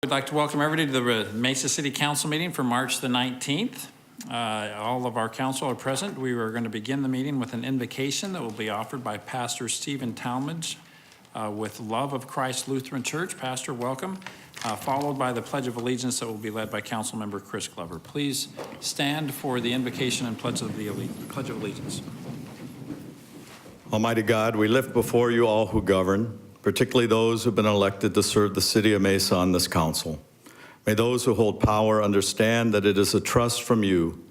We'd like to welcome everybody to the Mesa City Council meeting for March the 19th. All of our council are present. We are going to begin the meeting with an invocation that will be offered by Pastor Stephen Talmadge with Love of Christ Lutheran Church. Pastor, welcome. Followed by the Pledge of Allegiance that will be led by Councilmember Chris Glover. Please stand for the invocation and Pledge of Allegiance. Almighty God, we lift before you all who govern, particularly those who've been elected to serve the city of Mesa on this council. May those who hold power understand that it is a trust from you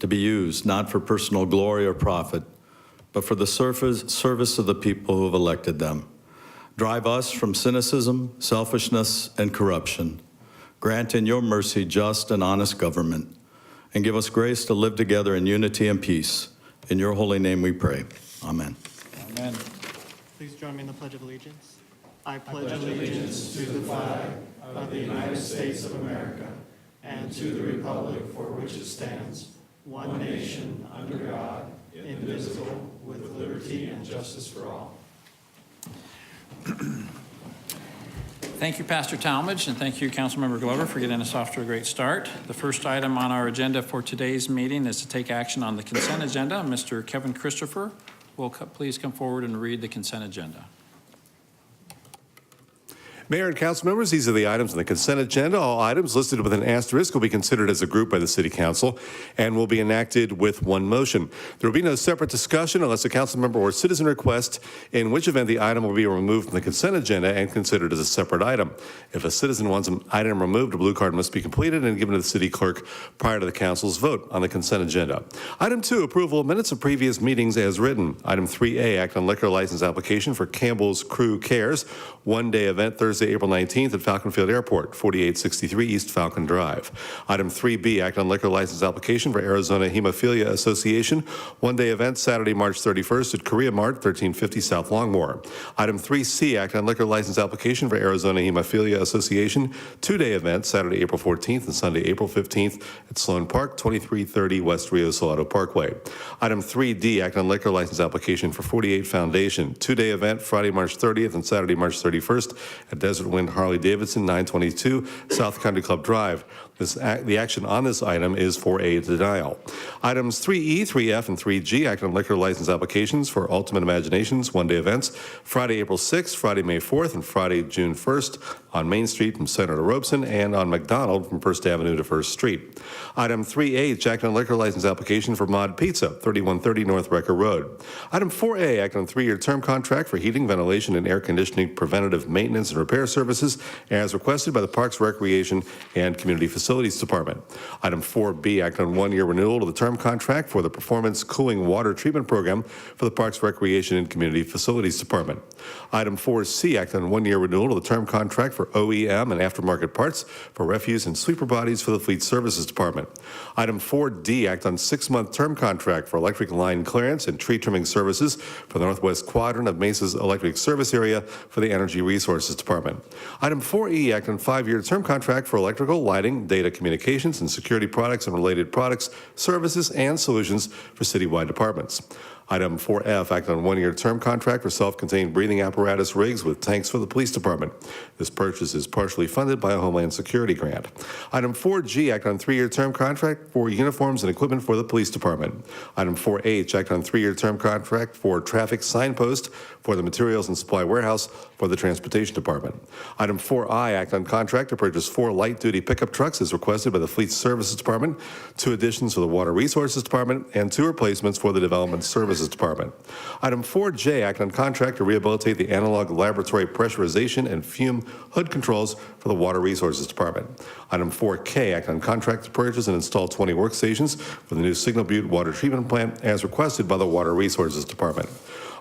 to be used not for personal glory or profit, but for the service of the people who have elected them. Drive us from cynicism, selfishness, and corruption. Grant in your mercy just and honest government, and give us grace to live together in unity and peace. In your holy name we pray. Amen. Amen. Please join me in the Pledge of Allegiance. I pledge allegiance to the flag of the United States of America and to the republic for which it stands, one nation, under God, indivisible, with liberty and justice for all. Thank you, Pastor Talmadge, and thank you, Councilmember Glover, for getting us off to a great start. The first item on our agenda for today's meeting is to take action on the consent agenda. Mr. Kevin Christopher will please come forward and read the consent agenda. Mayor and council members, these are the items on the consent agenda. All items listed with an asterisk will be considered as a group by the City Council and will be enacted with one motion. There will be no separate discussion unless a council member or citizen requests, in which event the item will be removed from the consent agenda and considered as a separate item. If a citizen wants an item removed, a blue card must be completed and given to the city clerk prior to the council's vote on the consent agenda. Item 2, approval of minutes of previous meetings as written. Item 3A, act on liquor license application for Campbell's Crew Cares, one-day event Thursday, April 19th at Falcon Field Airport, 4863 East Falcon Drive. Item 3B, act on liquor license application for Arizona Hemophilia Association, one-day event Saturday, March 31st at Korea Mart, 1350 South Longmore. Item 3C, act on liquor license application for Arizona Hemophilia Association, two-day event Saturday, April 14th and Sunday, April 15th at Sloan Park, 2330 West Rio Salado Parkway. Item 3D, act on liquor license application for 48 Foundation, two-day event Friday, March 30th and Saturday, March 31st at Desert Wind Harley Davidson, 922 South Country Club Drive. The action on this item is for a denial. Items 3E, 3F, and 3G, act on liquor license applications for Ultimate Imaginations one-day events Friday, April 6th, Friday, May 4th, and Friday, June 1st on Main Street from Center to Robeson and on McDonald from 1st Avenue to 1st Street. Item 3H, act on liquor license application for Mod Pizza, 3130 North Wrecker Road. Item 4A, act on 3-year term contract for heating, ventilation, and air conditioning preventative maintenance and repair services as requested by the Parks, Recreation, and Community Facilities Department. Item 4B, act on 1-year renewal of the term contract for the Performance Cooling Water Treatment Program for the Parks, Recreation, and Community Facilities Department. Item 4C, act on 1-year renewal of the term contract for OEM and aftermarket parts for refuse and sweeper bodies for the Fleet Services Department. Item 4D, act on 6-month term contract for electric line clearance and tree trimming services for the Northwest Quadrant of Mesa's electric service area for the Energy Resources Department. Item 4E, act on 5-year term contract for electrical, lighting, data communications, and security products and related products, services, and solutions for citywide departments. Item 4F, act on 1-year term contract for self-contained breathing apparatus rigs with tanks for the police department. This purchase is partially funded by a Homeland Security grant. Item 4G, act on 3-year term contract for uniforms and equipment for the police department. Item 4H, act on 3-year term contract for traffic signpost for the materials and supply warehouse for the transportation department. Item 4I, act on contract to purchase 4 light-duty pickup trucks as requested by the Fleet Services Department, 2 additions for the Water Resources Department, and 2 replacements for the Development Services Department. Item 4J, act on contract to rehabilitate the analog laboratory pressurization and fume hood controls for the Water Resources Department. Item 4K, act on contract to purchase and install 20 workstations for the new Signal Butte Water Treatment Plant as requested by the Water Resources Department.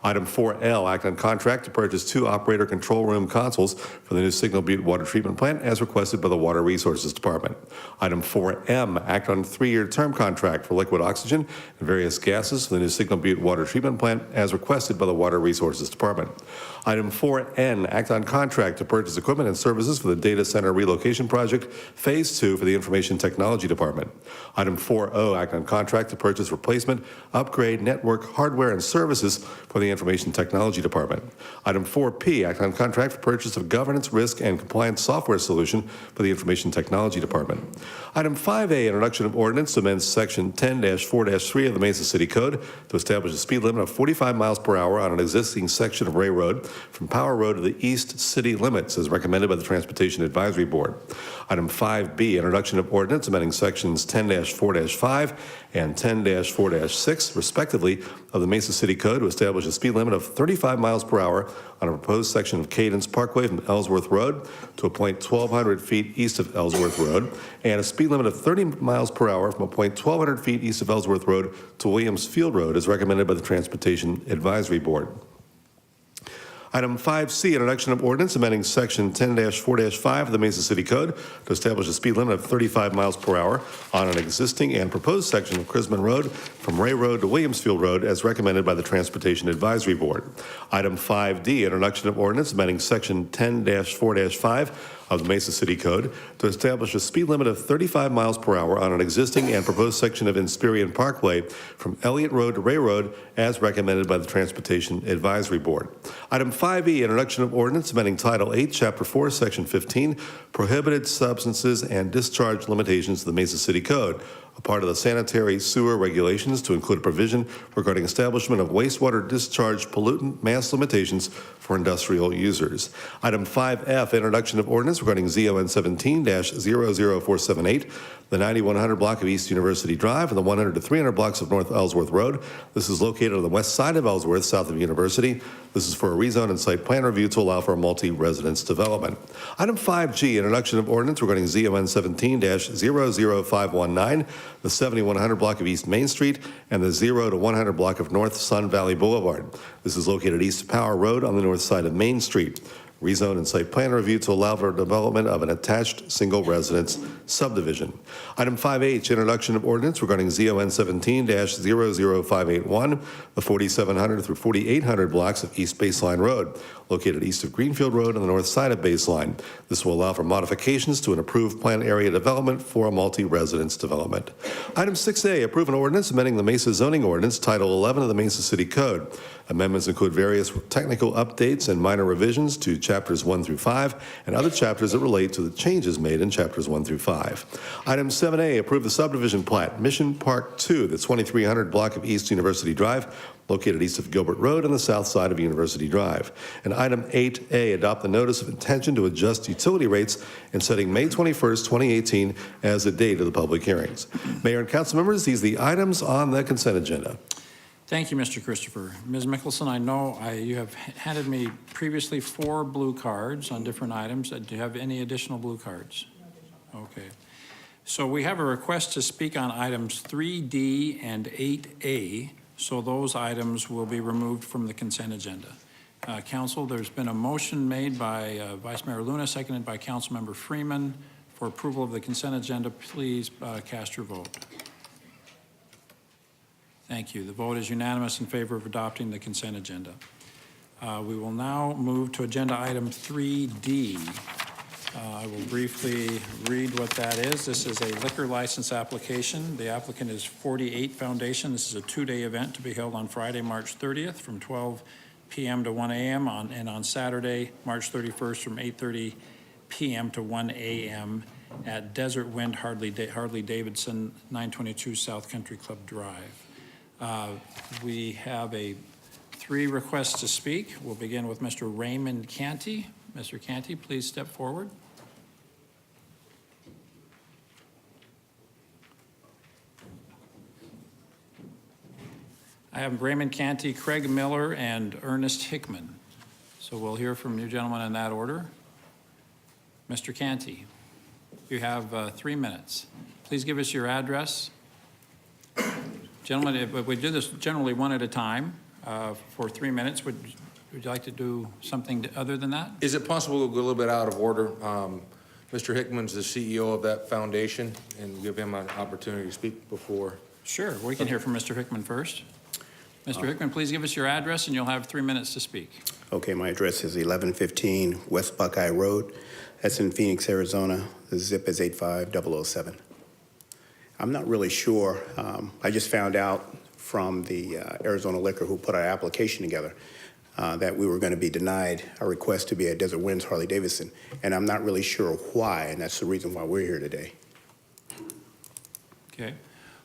Item 4L, act on contract to purchase 2 operator control room consoles for the new Signal Butte Water Treatment Plant as requested by the Water Resources Department. Item 4M, act on 3-year term contract for liquid oxygen and various gases for the new Signal Butte Water Treatment Plant as requested by the Water Resources Department. Item 4N, act on contract to purchase equipment and services for the Data Center Relocation Project, Phase 2 for the Information Technology Department. Item 4O, act on contract to purchase replacement, upgrade, network, hardware, and services for the Information Technology Department. Item 4P, act on contract for purchase of governance, risk, and compliance software solution for the Information Technology Department. Item 5A, introduction of ordinance to amend Section 10-4-3 of the Mesa City Code to establish a speed limit of 45 miles per hour on an existing section of Ray Road from Power Road to the east city limits, as recommended by the Transportation Advisory Board. Item 5B, introduction of ordinance amending Sections 10-4-5 and 10-4-6, respectively, of the Mesa City Code to establish a speed limit of 35 miles per hour on a proposed section of Cadence Parkway from Ellsworth Road to a point 1,200 feet east of Ellsworth Road, and a speed limit of 30 miles per hour from a point 1,200 feet east of Ellsworth Road to Williams Field Road, as recommended by the Transportation Advisory Board. Item 5C, introduction of ordinance amending Section 10-4-5 of the Mesa City Code to establish a speed limit of 35 miles per hour on an existing and proposed section of Crisman Road from Ray Road to Williamsfield Road, as recommended by the Transportation Advisory Board. Item 5D, introduction of ordinance amending Section 10-4-5 of the Mesa City Code to establish a speed limit of 35 miles per hour on an existing and proposed section of Inspirion Parkway from Elliott Road to Ray Road, as recommended by the Transportation Advisory Board. Item 5E, introduction of ordinance amending Title 8, Chapter 4, Section 15, prohibited substances and discharge limitations of the Mesa City Code, a part of the sanitary sewer regulations, to include a provision regarding establishment of wastewater discharge pollutant mass limitations for industrial users. Item 5F, introduction of ordinance regarding ZON 17-00478, the 9100 block of East University Drive and the 100 to 300 blocks of North Ellsworth Road. This is located on the west side of Ellsworth, south of University. This is for a rezone and site plan review to allow for a multi-residence development. Item 5G, introduction of ordinance regarding ZON 17-00519, the 7100 block of East Main Street and the 0 to 100 block of North Sun Valley Boulevard. This is located east of Power Road on the north side of Main Street. Rezone and site plan review to allow for development of an attached single residence subdivision. Item 5H, introduction of ordinance regarding ZON 17-00581, the 4700 through 4800 blocks of East Baseline Road, located east of Greenfield Road on the north side of Baseline. This will allow for modifications to an approved plan area development for a multi-residence development. Item 6A, approve an ordinance amending the Mesa zoning ordinance, Title 11 of the Mesa City Code. Amendments include various technical updates and minor revisions to chapters 1 through 5 and other chapters that relate to the changes made in chapters 1 through 5. Item 7A, approve the subdivision plat, Mission Park 2, the 2300 block of East University Drive, located east of Gilbert Road on the south side of University Drive. And item 8A, adopt the notice of intention to adjust utility rates and setting May 21st, 2018 as the date of the public hearings. Mayor and council members, these are the items on the consent agenda. Thank you, Mr. Christopher. Ms. Mickelson, I know you have handed me previously 4 blue cards on different items. Do you have any additional blue cards? Okay. So we have a request to speak on items 3D and 8A. So those items will be removed from the consent agenda. Council, there's been a motion made by Vice Mayor Luna, seconded by Councilmember Freeman for approval of the consent agenda. Please cast your vote. Thank you. The vote is unanimous in favor of adopting the consent agenda. We will now move to agenda item 3D. I will briefly read what that is. This is a liquor license application. The applicant is 48 Foundation. This is a 2-day event to be held on Friday, March 30th from 12 p.m. to 1 a.m. and on Saturday, March 31st from 8:30 p.m. to 1 a.m. at Desert Wind Harley-Davidson, 922 South Country Club Drive. We have 3 requests to speak. We'll begin with Mr. Raymond Canty. Mr. Canty, please step forward. I have Raymond Canty, Craig Miller, and Ernest Hickman. So we'll hear from you gentlemen in that order. Mr. Canty, you have 3 minutes. Please give us your address. Gentlemen, we do this generally one at a time for 3 minutes. Would you like to do something other than that? Is it possible to go a little bit out of order? Mr. Hickman's the CEO of that foundation, and give him an opportunity to speak before. Sure, we can hear from Mr. Hickman first. Mr. Hickman, please give us your address and you'll have 3 minutes to speak. Okay, my address is 1115 West Buckeye Road. That's in Phoenix, Arizona. The zip is 85007. I'm not really sure. I just found out from the Arizona Liquor who put our application together that we were going to be denied a request to be at Desert Winds Harley Davidson. And I'm not really sure why, and that's the reason why we're here today. Okay.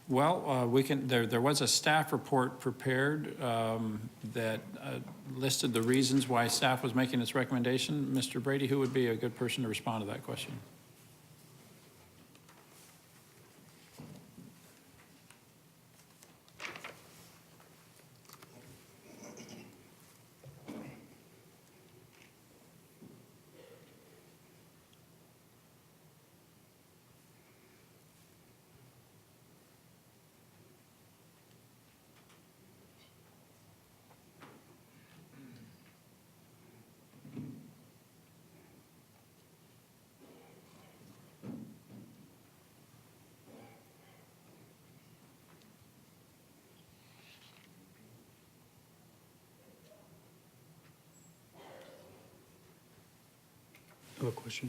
Well, there was a staff report prepared that listed the reasons why staff was making its recommendation. Mr. Brady, who would be a good person to respond to that question? I have a question.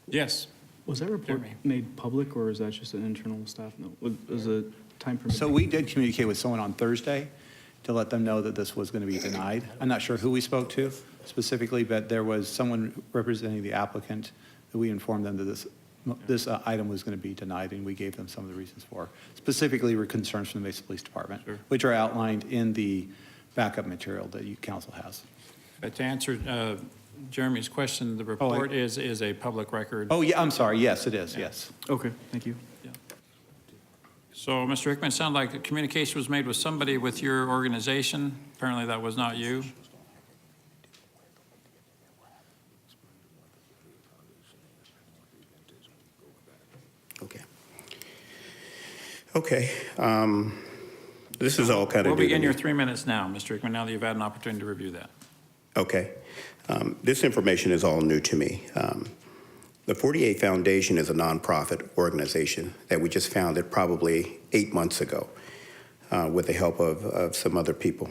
Yes. Was that report Jeremy. made public, or is that just an internal staff note? Was it time permitted? So we did communicate with someone on Thursday to let them know that this was going to be denied. I'm not sure who we spoke to specifically, but there was someone representing the applicant that we informed them that this item was going to be denied, and we gave them some of the reasons for. Specifically, were concerns from the Mesa Police Department, Sure. which are outlined in the backup material that you council has. But to answer Jeremy's question, the report is a public record. Oh, yeah, I'm sorry. Yes, it is. Yes. Okay, thank you. So, Mr. Hickman, it sounded like a communication was made with somebody with your organization. Apparently, that was not you. Okay. Okay. This is all kind of We'll new to begin me. your 3 minutes now, Mr. Hickman, now that you've had an opportunity to review that. Okay. This information is all new to me. The 48 Foundation is a nonprofit organization that we just founded probably 8 months ago with the help of some other people.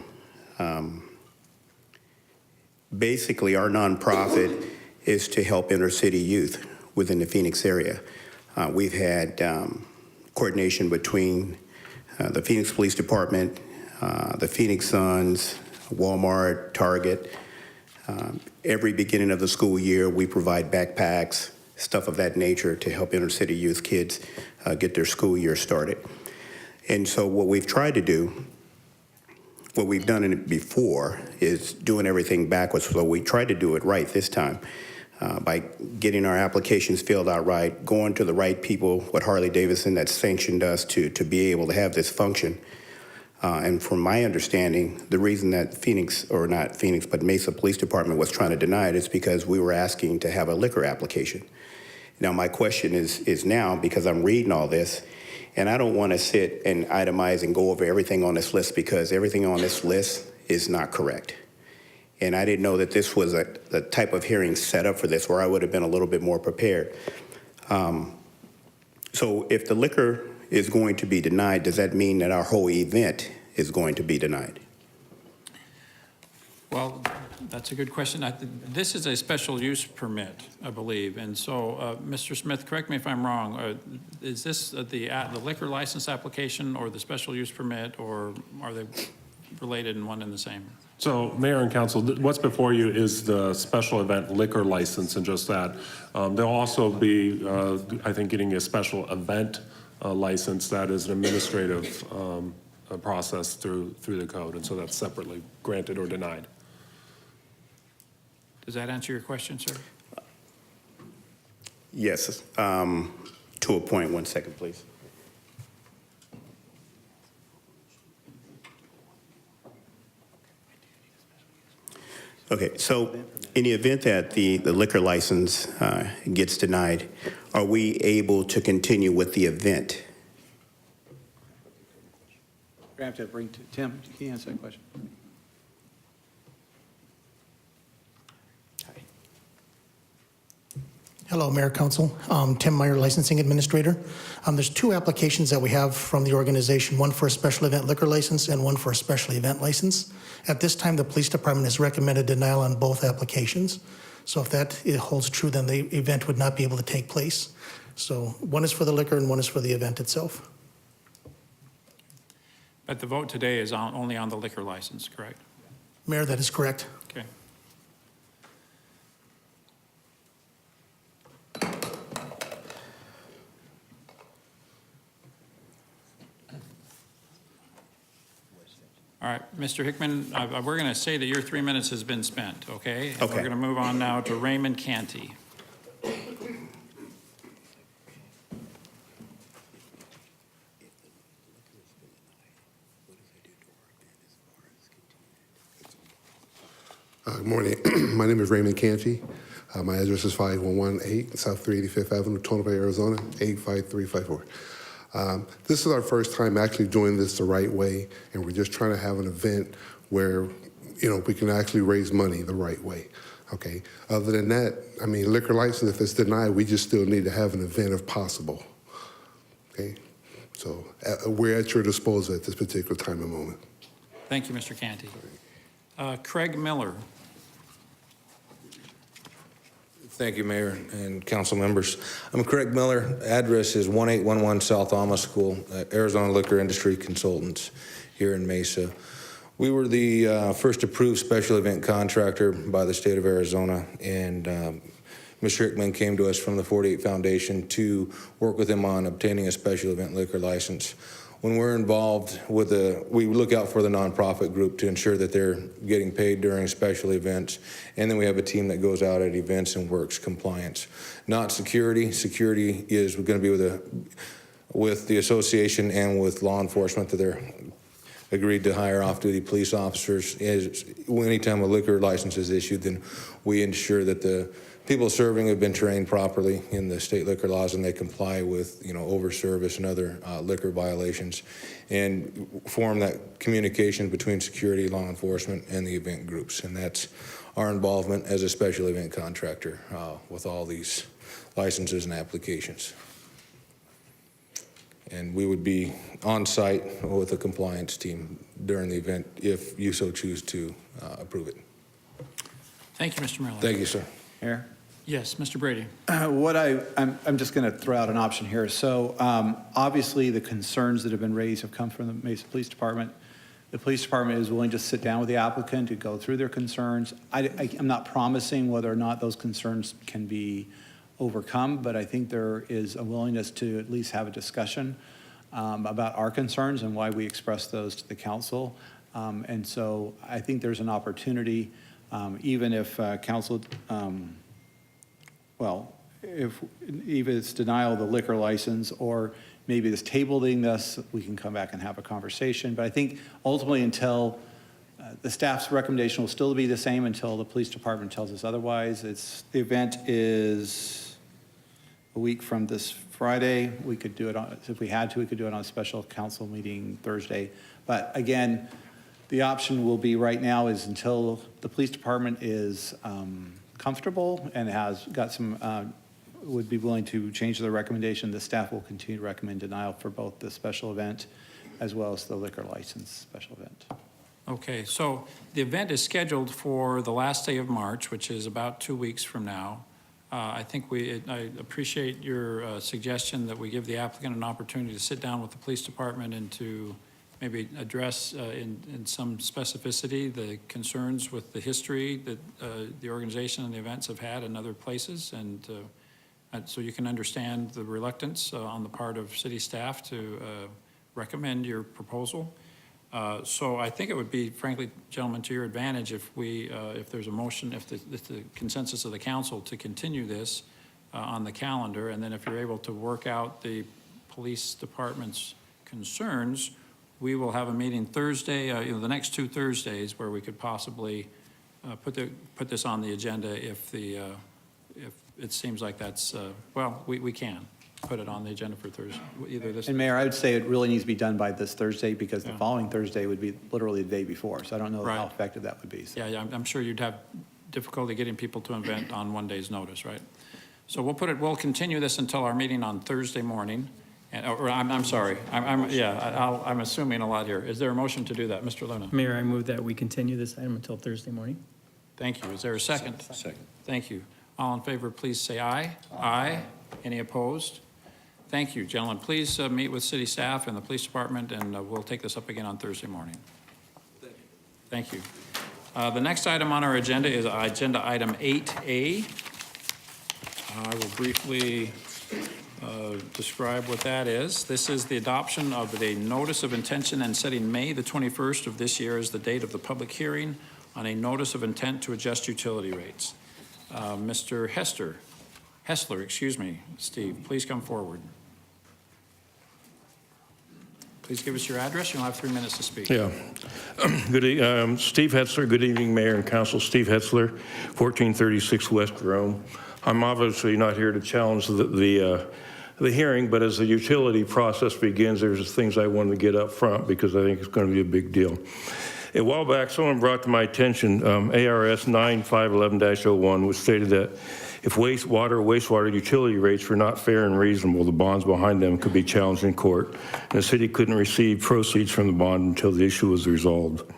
Basically, our nonprofit is to help inner city youth within the Phoenix area. We've had coordination between the Phoenix Police Department, the Phoenix Suns, Walmart, Target. Every beginning of the school year, we provide backpacks, stuff of that nature to help inner city youth kids get their school year started. And so what we've tried to do, what we've done in it before, is doing everything backwards. So we tried to do it right this time by getting our applications filled out right, going to the right people with Harley Davidson that sanctioned us to be able to have this function. And from my understanding, the reason that Mesa Police Department was trying to deny it is because we were asking to have a liquor application. Now, my question is now, because I'm reading all this, and I don't want to sit and itemize and go over everything on this list because everything on this list is not correct. And I didn't know that this was the type of hearing set up for this, where I would have been a little bit more prepared. So if the liquor is going to be denied, does that mean that our whole event is going to be denied? Well, that's a good question. This is a special use permit, I believe. And so, Mr. Smith, correct me if I'm wrong. Is this the liquor license application or the special use permit, or are they related and one and the same? So, Mayor and Council, what's before you is the special event liquor license and just that. They'll also be, I think, getting a special event license that is an administrative process through the code, and so that's separately granted or denied. Does that answer your question, sir? Yes, to a point. 1 second, please. Okay, so in the event that the liquor license gets denied, are we able to continue with the event? We're going to have to bring Tim. Can you answer that question? Hello, Mayor, Council. Tim Meyer, Licensing Administrator. There's two applications that we have from the organization, one for a special event liquor license and one for a special event license. At this time, the police department has recommended denial on both applications. So if that holds true, then the event would not be able to take place. So one is for the liquor and one is for the event itself. But the vote today is only on the liquor license, correct? Mayor, that is correct. Okay. All right, Mr. Hickman, we're going to say that your 3 minutes has been spent, okay? And Okay. we're going to move on now to Raymond Canty. Good morning. My name is Raymond Canty. My address is 5118 South 385th Avenue, Tonopah, Arizona, 85354. This is our first time actually doing this the right way, and we're just trying to have an event where, we can actually raise money the right way. Okay. Other than that, I mean, liquor license, if it's denied, we just still need to have an event if possible. Okay. So we're at your disposal at this particular time and moment. Thank you, Mr. Canty. Craig Miller. Thank you, Mayor and council members. I'm Craig Miller. Address is 1811 South Alma School, Arizona Liquor Industry Consultants here in Mesa. We were the first approved special event contractor by the state of Arizona, and Mr. Hickman came to us from the 48 Foundation to work with him on obtaining a special event liquor license. When we're involved with we look out for the nonprofit group to ensure that they're getting paid during special events. And then we have a team that goes out at events and works compliance. Not security. Security is going to be with the association and with law enforcement that they're agreed to hire off-duty police officers. Anytime a liquor license is issued, then we ensure that the people serving have been trained properly in the state liquor laws and they comply with, over-service and other liquor violations, and form that communication between security, law enforcement, and the event groups. And that's our involvement as a special event contractor with all these licenses and applications. And we would be on site with a compliance team during the event if you so choose to approve it. Thank you, Mr. Miller. Thank you, sir. Mayor? Yes, Mr. Brady. I'm just going to throw out an option here. So obviously, the concerns that have been raised have come from the Mesa Police Department. The police department is willing to sit down with the applicant to go through their concerns. I'm not promising whether or not those concerns can be overcome, but I think there is a willingness to at least have a discussion about our concerns and why we express those to the council. And so I think there's an opportunity, even if council, if even it's denial of the liquor license, or maybe it's tabling this, we can come back and have a conversation. But I think ultimately, until the staff's recommendation will still be the same until the police department tells us otherwise. The event is a week from this Friday. We could do it on, if we had to, we could do it on a special council meeting Thursday. But again, the option will be right now is until the police department is comfortable and has got some, would be willing to change their recommendation, the staff will continue to recommend denial for both the special event as well as the liquor license special event. Okay, so the event is scheduled for the last day of March, which is about 2 weeks from now. I think I appreciate your suggestion that we give the applicant an opportunity to sit down with the police department and to maybe address in some specificity the concerns with the history that the organization and the events have had in other places, and so you can understand the reluctance on the part of city staff to recommend your proposal. So I think it would be, frankly, gentlemen, to your advantage if if there's a motion, if the consensus of the council to continue this on the calendar, and then if you're able to work out the police department's concerns, we will have a meeting Thursday, the next 2 Thursdays, where we could possibly put this on the agenda if it seems like that's, we can put it on the agenda for Thursday, either this. And Mayor, I would say it really needs to be done by this Thursday because the following Thursday would be literally the day before. So I don't know how effective that would be. So. Yeah, I'm sure you'd have difficulty getting people to event on 1 day's notice, right? So we'll continue this until our meeting on Thursday morning. And, I'm sorry, I'm assuming a lot here. Is there a motion to do that? Mr. Luna? Mayor, I move that we continue this item until Thursday morning. Thank you. Is there a second? Second. Thank you. All in favor, please say aye. Aye. Any opposed? Thank you, gentlemen. Please meet with city staff and the police department, and we'll take this up again on Thursday morning. Thank you. The next item on our agenda is agenda item 8A. I will briefly describe what that is. This is the adoption of the notice of intention and setting May the 21st of this year as the date of the public hearing on a notice of intent to adjust utility rates. Mr. Hessler, Steve, please come forward. Please give us your address. You'll have 3 minutes to speak. Yeah. Steve Hetzler. Good evening, Mayor and Council. Steve Hetzler, 1436 West Rome. I'm obviously not here to challenge the hearing, but as the utility process begins, there's things I wanted to get up front because I think it's going to be a big deal. A while back, someone brought to my attention ARS 9511-01, which stated that if wastewater utility rates were not fair and reasonable, the bonds behind them could be challenged in court, and the city couldn't receive proceeds from the bond until the issue was resolved.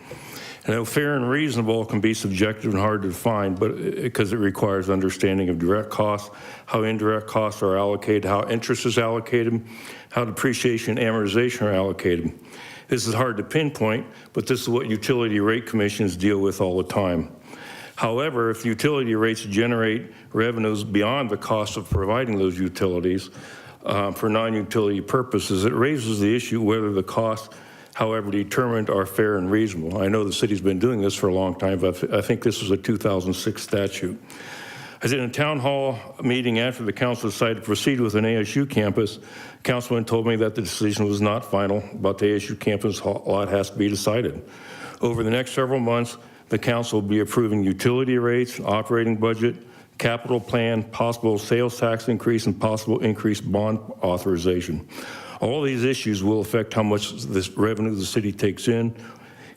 And though fair and reasonable can be subjective and hard to define, but because it requires understanding of direct costs, how indirect costs are allocated, how interest is allocated, how depreciation and amortization are allocated. This is hard to pinpoint, but this is what utility rate commissions deal with all the time. However, if utility rates generate revenues beyond the cost of providing those utilities for non-utility purposes, it raises the issue whether the costs, however determined, are fair and reasonable. I know the city's been doing this for a long time, but I think this was a 2006 statute. I was in a town hall meeting after the council decided to proceed with an ASU campus. Councilman told me that the decision was not final, but the ASU campus lot has to be decided. Over the next several months, the council will be approving utility rates, operating budget, capital plan, possible sales tax increase, and possible increased bond authorization. All these issues will affect how much this revenue the city takes in,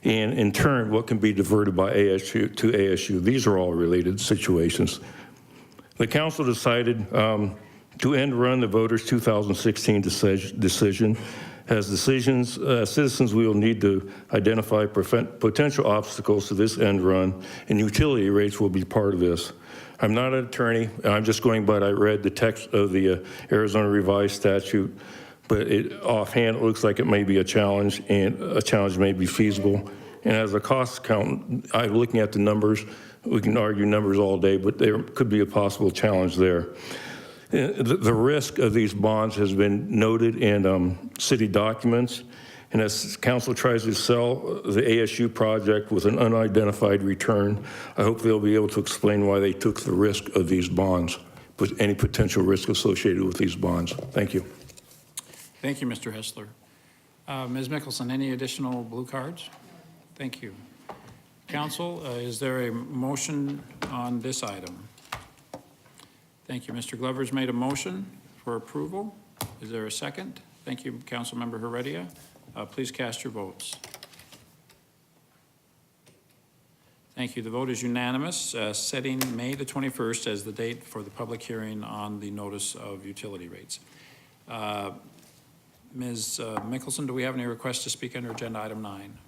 and in turn, what can be diverted by ASU to ASU. These are all related situations. The council decided to end run the voters' 2016 decision. As citizens, we will need to identify potential obstacles to this end run, and utility rates will be part of this. I'm not an attorney. I'm just going by I read the text of the Arizona Revised Statute, but offhand, it looks like it may be a challenge, and a challenge may be feasible. And as a cost accountant, I'm looking at the numbers. We can argue numbers all day, but there could be a possible challenge there. The risk of these bonds has been noted in city documents, and as council tries to sell the ASU project with an unidentified return, I hope they'll be able to explain why they took the risk of these bonds, but any potential risk associated with these bonds. Thank you. Thank you, Mr. Hessler. Ms. Mickelson, any additional blue cards? Thank you. Council, is there a motion on this item? Thank you. Mr. Glover's made a motion for approval. Is there a second? Thank you, Councilmember Heredia. Please cast your votes. Thank you. The vote is unanimous, setting May the 21st as the date for the public hearing on the notice of utility rates. Ms. Mickelson, do we have any requests to speak under agenda item 9?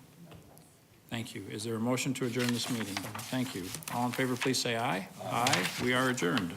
Thank you. Is there a motion to adjourn this meeting? Thank you. All in favor, please say aye. Aye. We are adjourned.